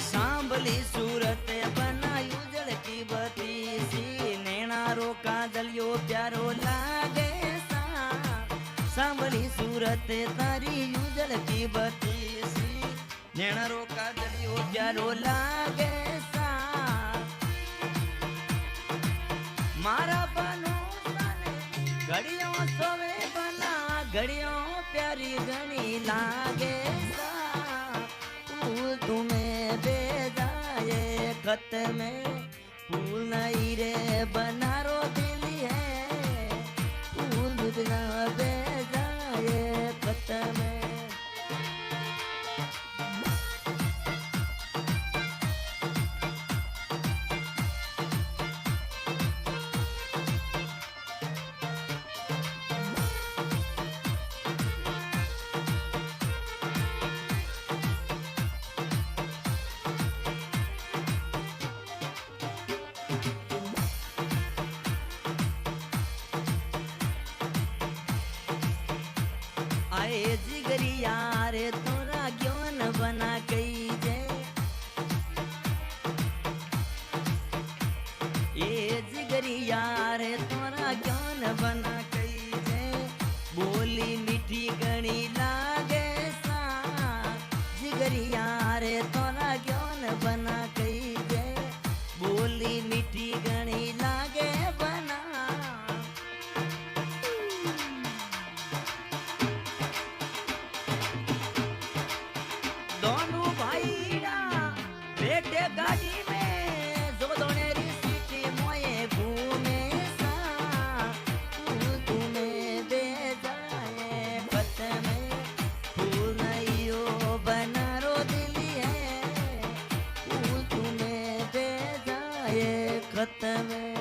सांभली सूरत बनायू जड़की बती सी नैना रो काजलियो प्यारो लागे सा सांभली सूरत तारी उजड़ की बती सी नैना रो काजलियो प्यारो लागे सा मारा बनो घड़ियों सोवे बना घड़ियों प्यारी घनी लागे सा तुम्हें बेजाए खत में फूल नहीं रे बनारो दिली है फूल दूधना बेजाए खत में जिगरी यार तोरा ज्ञान बना गई जे ये जिगरी यार तोरा ज्ञान बना गई जे बोली मीठी गणी लागे सा जिगरी यार तोरा ज्ञान बना गई जे बोली मीठी गणी लागे बना दोनों भाईरा बेटे गाड़ी में जो दोनेरी सीटी मोए घूमे सा तुम्हें बेजाए खत में फूल नहीं हो बना रो दिली है तुम्हें बेजाए खत में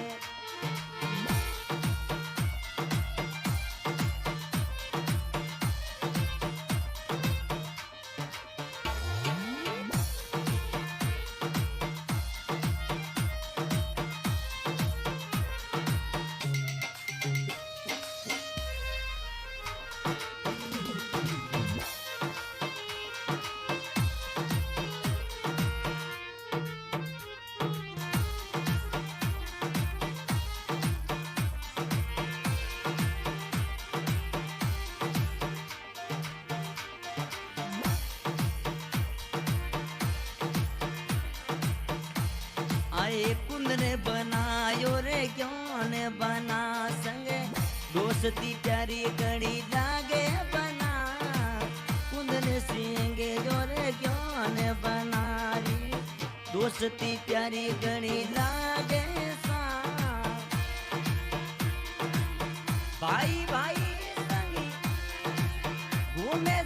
कुंद ने बनायो रे क्यों ने बना संगे दोस्ती प्यारी घड़ी लागे बना कुंद ने सिंगे जो रे क्यों ने बना री दोस्ती प्यारी घड़ी लागे सा भाई भाई संगी घूमे